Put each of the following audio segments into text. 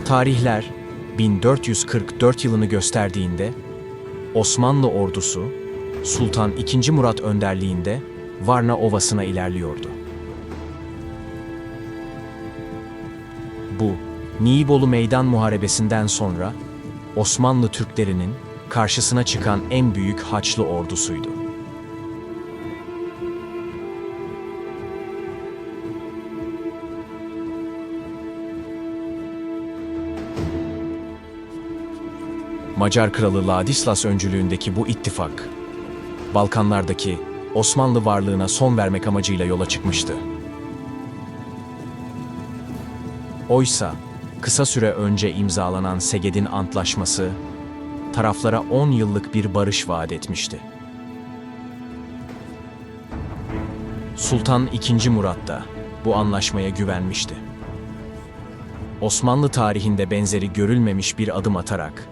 Tarihler 1444 yılını gösterdiğinde Osmanlı ordusu Sultan II. Murat önderliğinde Varna Ovası'na ilerliyordu. Bu, Nibolu Meydan Muharebesi'nden sonra Osmanlı Türklerinin karşısına çıkan en büyük Haçlı ordusuydu. Macar Kralı Ladislas öncülüğündeki bu ittifak, Balkanlardaki Osmanlı varlığına son vermek amacıyla yola çıkmıştı. Oysa kısa süre önce imzalanan Seged'in Antlaşması, taraflara 10 yıllık bir barış vaat etmişti. Sultan II. Murat da bu anlaşmaya güvenmişti. Osmanlı tarihinde benzeri görülmemiş bir adım atarak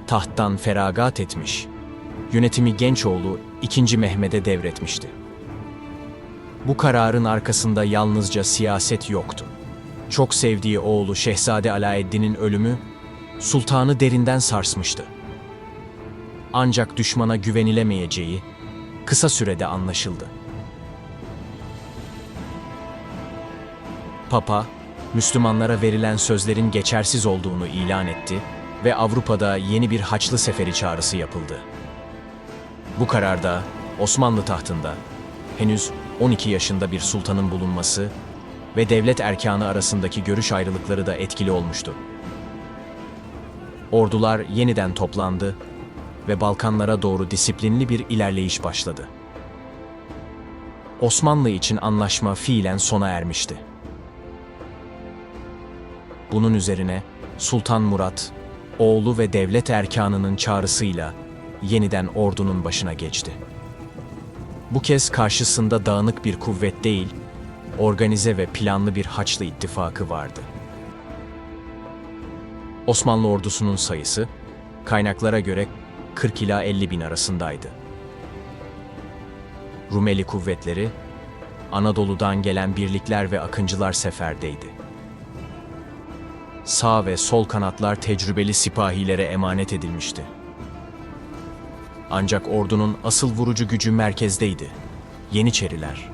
tahttan feragat etmiş, yönetimi genç oğlu II. Mehmed'e devretmişti. Bu kararın arkasında yalnızca siyaset yoktu. Çok sevdiği oğlu Şehzade Alaeddin'in ölümü sultanı derinden sarsmıştı. Ancak düşmana güvenilemeyeceği kısa sürede anlaşıldı. Papa, Müslümanlara verilen sözlerin geçersiz olduğunu ilan etti ve Avrupa'da yeni bir Haçlı Seferi çağrısı yapıldı. Bu kararda Osmanlı tahtında henüz 12 yaşında bir sultanın bulunması ve devlet erkanı arasındaki görüş ayrılıkları da etkili olmuştu. Ordular yeniden toplandı ve Balkanlara doğru disiplinli bir ilerleyiş başladı. Osmanlı için anlaşma fiilen sona ermişti. Bunun üzerine Sultan Murat, oğlu ve devlet erkanının çağrısıyla yeniden ordunun başına geçti. Bu kez karşısında dağınık bir kuvvet değil, organize ve planlı bir Haçlı ittifakı vardı. Osmanlı ordusunun sayısı, kaynaklara göre 40 ila 50 bin arasındaydı. Rumeli kuvvetleri, Anadolu'dan gelen birlikler ve akıncılar seferdeydi. Sağ ve sol kanatlar tecrübeli sipahilere emanet edilmişti. Ancak ordunun asıl vurucu gücü merkezdeydi, Yeniçeriler.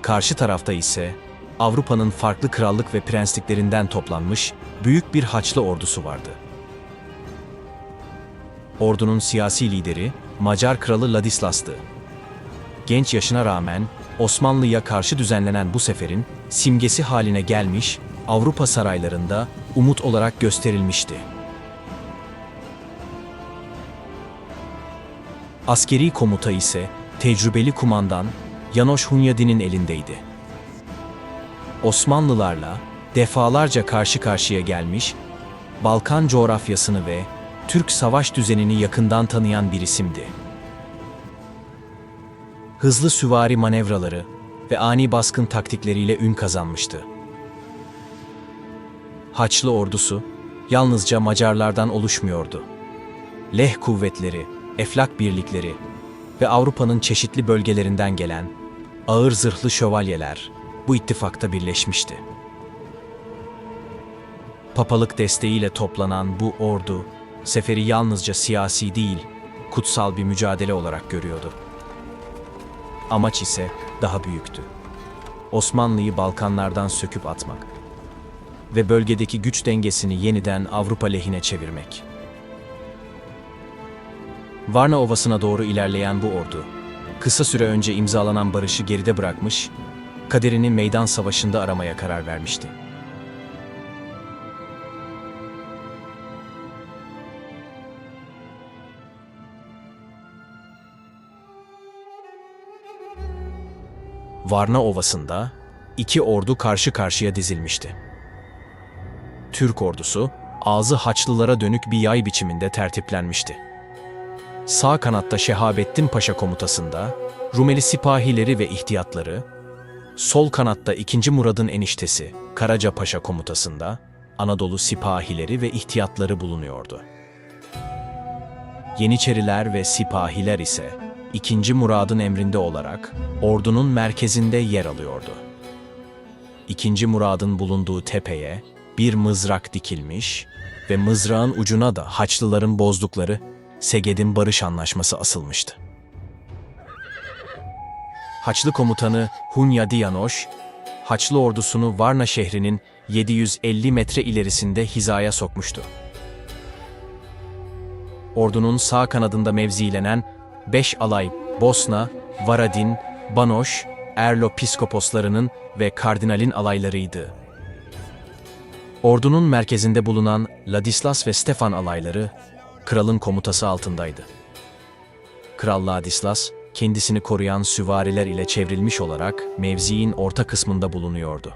Karşı tarafta ise Avrupa'nın farklı krallık ve prensliklerinden toplanmış büyük bir Haçlı ordusu vardı. Ordunun siyasi lideri Macar Kralı Ladislas'tı. Genç yaşına rağmen Osmanlı'ya karşı düzenlenen bu seferin simgesi haline gelmiş, Avrupa saraylarında umut olarak gösterilmişti. Askeri komuta ise tecrübeli kumandan Janosch Hunyadi'nin elindeydi. Osmanlılarla defalarca karşı karşıya gelmiş, Balkan coğrafyasını ve Türk savaş düzenini yakından tanıyan bir isimdi. Hızlı süvari manevraları ve ani baskın taktikleriyle ün kazanmıştı. Haçlı ordusu yalnızca Macarlardan oluşmuyordu. Leh kuvvetleri, Eflak birlikleri ve Avrupa'nın çeşitli bölgelerinden gelen ağır zırhlı şövalyeler bu ittifakta birleşmişti. Papalık desteğiyle toplanan bu ordu, seferi yalnızca siyasi değil, kutsal bir mücadele olarak görüyordu. Amaç ise daha büyüktü. Osmanlı'yı Balkanlardan söküp atmak ve bölgedeki güç dengesini yeniden Avrupa lehine çevirmek. Varna Ovası'na doğru ilerleyen bu ordu, kısa süre önce imzalanan barışı geride bırakmış, kaderini meydan savaşında aramaya karar vermişti. Varna Ovası'nda iki ordu karşı karşıya dizilmişti. Türk ordusu, ağzı Haçlılara dönük bir yay biçiminde tertiplenmişti. Sağ kanatta Şehabettin Paşa komutasında Rumeli sipahileri ve ihtiyatları, sol kanatta II. Murad'ın eniştesi Karaca Paşa komutasında Anadolu sipahileri ve ihtiyatları bulunuyordu. Yeniçeriler ve sipahiler ise II. Murad'ın emrinde olarak ordunun merkezinde yer alıyordu. II. Murad'ın bulunduğu tepeye bir mızrak dikilmiş ve mızrağın ucuna da Haçlıların bozdukları Seged'in barış anlaşması asılmıştı. Haçlı komutanı Hunyadi Yanoş, Haçlı ordusunu Varna şehrinin 750 metre ilerisinde hizaya sokmuştu. Ordunun sağ kanadında mevzilenen 5 alay Bosna, Varadin, Banoş, Erlo piskoposlarının ve kardinalin alaylarıydı. Ordunun merkezinde bulunan Ladislas ve Stefan alayları, kralın komutası altındaydı. Kral Ladislas, kendisini koruyan süvariler ile çevrilmiş olarak mevziin orta kısmında bulunuyordu.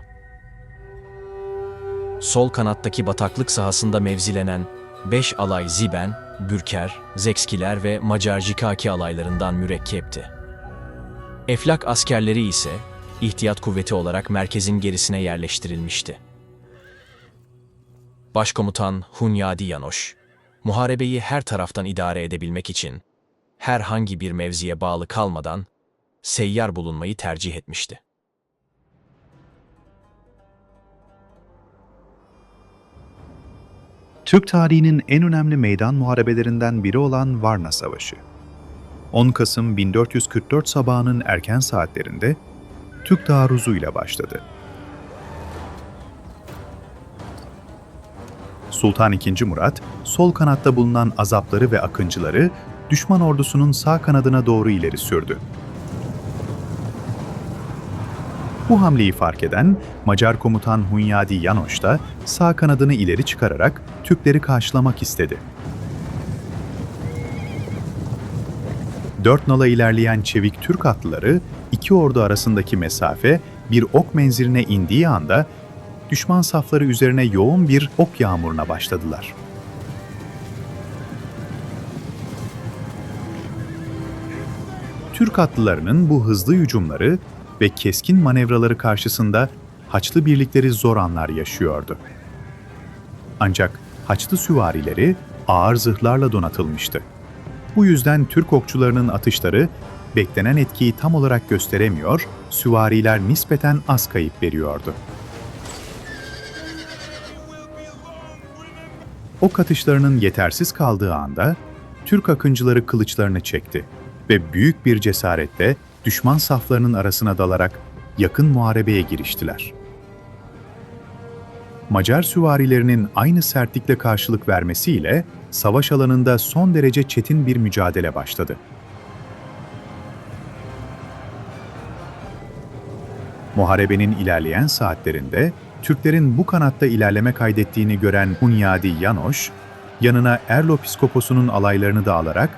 Sol kanattaki bataklık sahasında mevzilenen 5 alay Ziben, Bürker, Zekskiler ve Macar Jikaki alaylarından mürekkepti. Eflak askerleri ise ihtiyat kuvveti olarak merkezin gerisine yerleştirilmişti. Başkomutan Hunyadi Yanoş, muharebeyi her taraftan idare edebilmek için herhangi bir mevziye bağlı kalmadan seyyar bulunmayı tercih etmişti. Türk tarihinin en önemli meydan muharebelerinden biri olan Varna Savaşı. 10 Kasım 1444 sabahının erken saatlerinde Türk taarruzuyla başladı. Sultan II. Murat, sol kanatta bulunan azapları ve akıncıları düşman ordusunun sağ kanadına doğru ileri sürdü. Bu hamleyi fark eden Macar komutan Hunyadi Yanoş da sağ kanadını ileri çıkararak Türkleri karşılamak istedi. 4 nala ilerleyen çevik Türk atlıları iki ordu arasındaki mesafe bir ok menziline indiği anda düşman safları üzerine yoğun bir ok yağmuruna başladılar. Türk atlılarının bu hızlı hücumları ve keskin manevraları karşısında Haçlı birlikleri zor anlar yaşıyordu. Ancak Haçlı süvarileri ağır zırhlarla donatılmıştı. Bu yüzden Türk okçularının atışları beklenen etkiyi tam olarak gösteremiyor, süvariler nispeten az kayıp veriyordu. Ok atışlarının yetersiz kaldığı anda Türk akıncıları kılıçlarını çekti ve büyük bir cesaretle düşman saflarının arasına dalarak yakın muharebeye giriştiler. Macar süvarilerinin aynı sertlikle karşılık vermesiyle savaş alanında son derece çetin bir mücadele başladı. Muharebenin ilerleyen saatlerinde Türklerin bu kanatta ilerleme kaydettiğini gören Hunyadi Yanoş, yanına Erlo piskoposunun alaylarını da alarak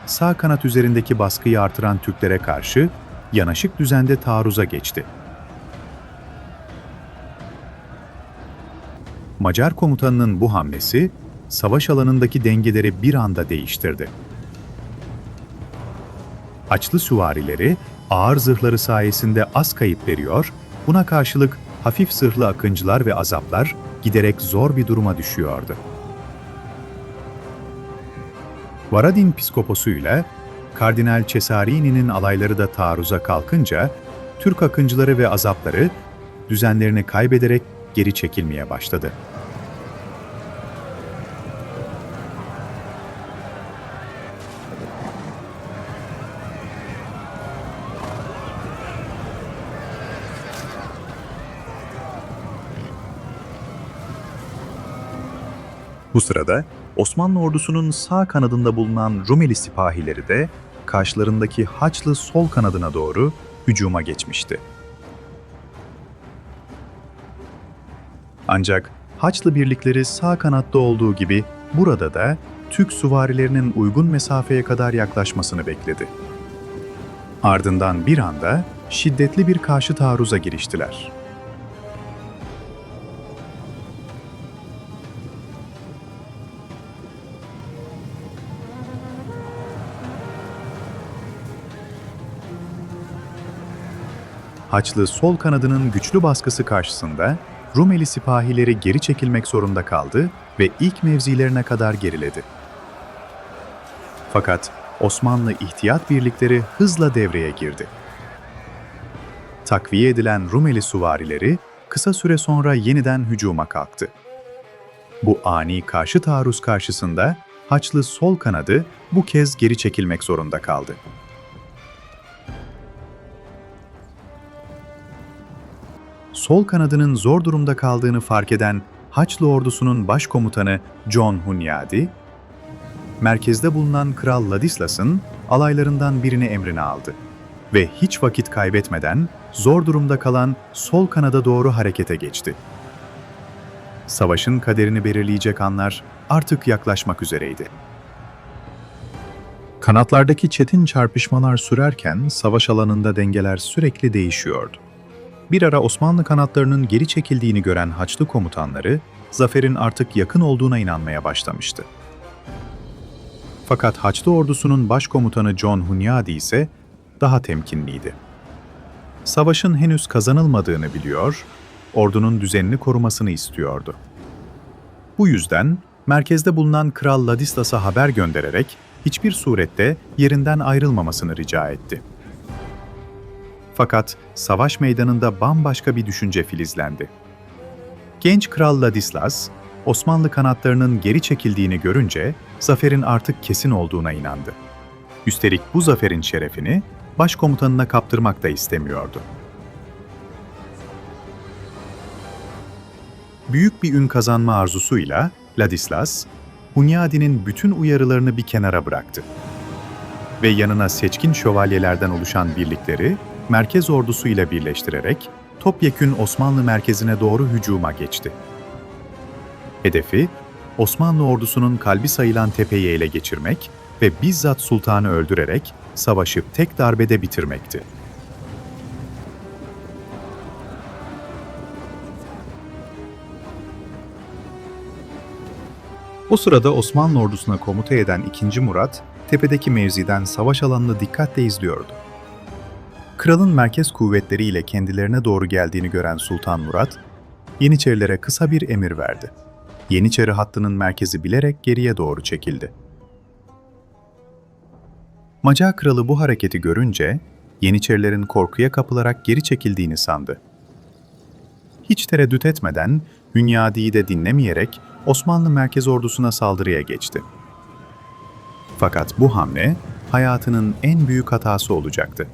sağ kanat üzerindeki baskıyı artıran Türklere karşı yanaşık düzende taarruza geçti. Macar komutanının bu hamlesi, savaş alanındaki dengeleri bir anda değiştirdi. Haçlı süvarileri ağır zırhları sayesinde az kayıp veriyor, buna karşılık hafif zırhlı akıncılar ve azaplar giderek zor bir duruma düşüyordu. Varadin piskoposuyla Kardinal Cesarini'nin alayları da taarruza kalkınca, Türk akıncıları ve azapları düzenlerini kaybederek geri çekilmeye başladı. Bu sırada Osmanlı ordusunun sağ kanadında bulunan Rumeli sipahileri de karşılarındaki Haçlı sol kanadına doğru hücuma geçmişti. Ancak Haçlı birlikleri sağ kanatta olduğu gibi burada da Türk süvarilerinin uygun mesafeye kadar yaklaşmasını bekledi. Ardından bir anda şiddetli bir karşı taarruza giriştiler. Haçlı sol kanadının güçlü baskısı karşısında Rumeli sipahileri geri çekilmek zorunda kaldı ve ilk mevzilerine kadar geriledi. Fakat Osmanlı ihtiyat birlikleri hızla devreye girdi. Takviye edilen Rumeli süvarileri kısa süre sonra yeniden hücuma kalktı. Bu ani karşı taarruz karşısında Haçlı sol kanadı bu kez geri çekilmek zorunda kaldı. Sol kanadının zor durumda kaldığını fark eden Haçlı ordusunun başkomutanı John Hunyadi, merkezde bulunan Kral Ladislas'ın alaylarından birini emrine aldı ve hiç vakit kaybetmeden zor durumda kalan sol kanada doğru harekete geçti. Savaşın kaderini belirleyecek anlar artık yaklaşmak üzereydi. Kanatlardaki çetin çarpışmalar sürerken savaş alanında dengeler sürekli değişiyordu. Bir ara Osmanlı kanatlarının geri çekildiğini gören Haçlı komutanları, zaferin artık yakın olduğuna inanmaya başlamıştı. Fakat Haçlı ordusunun başkomutanı John Hunyadi ise daha temkinliydi. Savaşın henüz kazanılmadığını biliyor, ordunun düzenini korumasını istiyordu. Bu yüzden merkezde bulunan Kral Ladislas'a haber göndererek hiçbir surette yerinden ayrılmamasını rica etti. Fakat savaş meydanında bambaşka bir düşünce filizlendi. Genç Kral Ladislas, Osmanlı kanatlarının geri çekildiğini görünce zaferin artık kesin olduğuna inandı. Üstelik bu zaferin şerefini başkomutanına kaptırmak da istemiyordu. Büyük bir ün kazanma arzusuyla Ladislas, Hunyadi'nin bütün uyarılarını bir kenara bıraktı ve yanına seçkin şövalyelerden oluşan birlikleri merkez ordusuyla birleştirerek topyekün Osmanlı merkezine doğru hücuma geçti. Hedefi, Osmanlı ordusunun kalbi sayılan tepeyi ele geçirmek ve bizzat sultanı öldürerek savaşı tek darbede bitirmekti. O sırada Osmanlı ordusuna komuta eden 2. Murat, tepedeki mevziden savaş alanını dikkatle izliyordu. Kralın merkez kuvvetleriyle kendilerine doğru geldiğini gören Sultan Murat, Yeniçerilere kısa bir emir verdi. Yeniçeri hattının merkezi bilerek geriye doğru çekildi. Macar kralı bu hareketi görünce, Yeniçerilerin korkuya kapılarak geri çekildiğini sandı. Hiç tereddüt etmeden, Hünyadi'yi de dinlemeyerek Osmanlı merkez ordusuna saldırıya geçti. Fakat bu hamle, hayatının en büyük hatası olacaktı.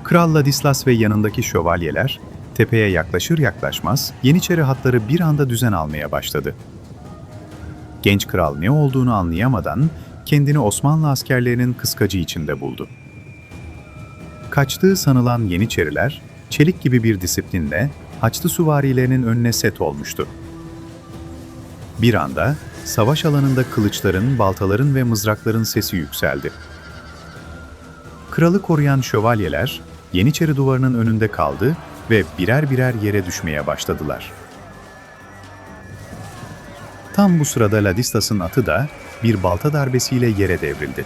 Kral Ladislas ve yanındaki şövalyeler, tepeye yaklaşır yaklaşmaz Yeniçeri hatları bir anda düzen almaya başladı. Genç kral ne olduğunu anlayamadan kendini Osmanlı askerlerinin kıskacı içinde buldu. Kaçtığı sanılan Yeniçeriler, çelik gibi bir disiplinle Haçlı süvarilerinin önüne set olmuştu. Bir anda savaş alanında kılıçların, baltaların ve mızrakların sesi yükseldi. Kralı koruyan şövalyeler, Yeniçeri duvarının önünde kaldı ve birer birer yere düşmeye başladılar. Tam bu sırada Ladislas'ın atı da bir balta darbesiyle yere devrildi.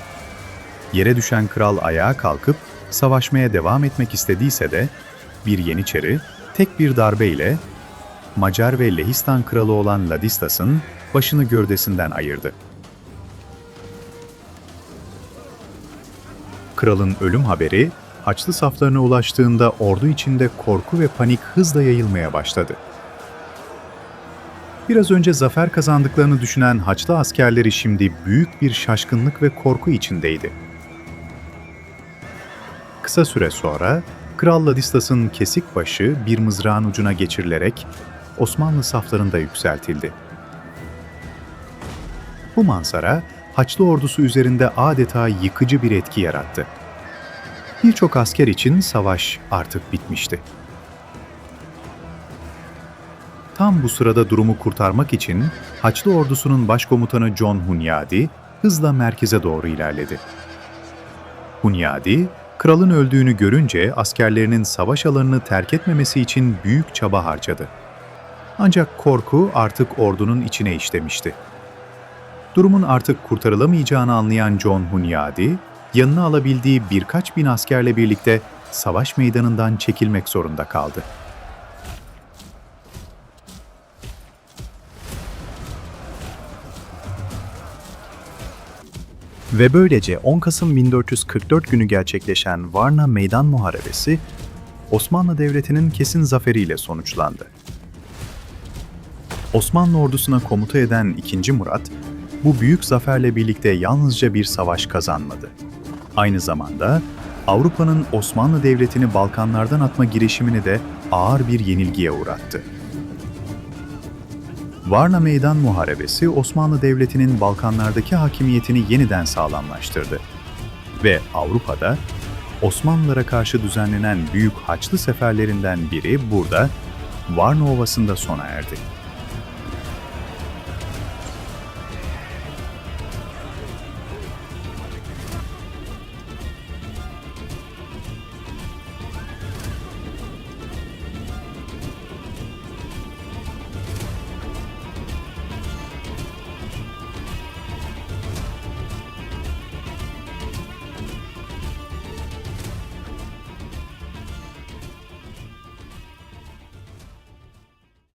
Yere düşen kral ayağa kalkıp savaşmaya devam etmek istediyse de bir Yeniçeri tek bir darbeyle Macar ve Lehistan kralı olan Ladislas'ın başını gövdesinden ayırdı. Kralın ölüm haberi Haçlı saflarına ulaştığında ordu içinde korku ve panik hızla yayılmaya başladı. Biraz önce zafer kazandıklarını düşünen Haçlı askerleri şimdi büyük bir şaşkınlık ve korku içindeydi. Kısa süre sonra Kral Ladislas'ın kesik başı bir mızrağın ucuna geçirilerek Osmanlı saflarında yükseltildi. Bu manzara Haçlı ordusu üzerinde adeta yıkıcı bir etki yarattı. Birçok asker için savaş artık bitmişti. Tam bu sırada durumu kurtarmak için Haçlı ordusunun başkomutanı John Hunyadi hızla merkeze doğru ilerledi. Hunyadi, kralın öldüğünü görünce askerlerinin savaş alanını terk etmemesi için büyük çaba harcadı. Ancak korku artık ordunun içine işlemişti. Durumun artık kurtarılamayacağını anlayan John Hunyadi, yanına alabildiği birkaç bin askerle birlikte savaş meydanından çekilmek zorunda kaldı. Ve böylece 10 Kasım 1444 günü gerçekleşen Varna Meydan Muharebesi, Osmanlı Devleti'nin kesin zaferiyle sonuçlandı. Osmanlı ordusuna komuta eden 2. Murat, bu büyük zaferle birlikte yalnızca bir savaş kazanmadı. Aynı zamanda Avrupa'nın Osmanlı Devleti'ni Balkanlardan atma girişimini de ağır bir yenilgiye uğrattı. Varna Meydan Muharebesi, Osmanlı Devleti'nin Balkanlardaki hakimiyetini yeniden sağlamlaştırdı ve Avrupa'da Osmanlılara karşı düzenlenen büyük Haçlı seferlerinden biri burada, Varna Ovası'nda sona erdi.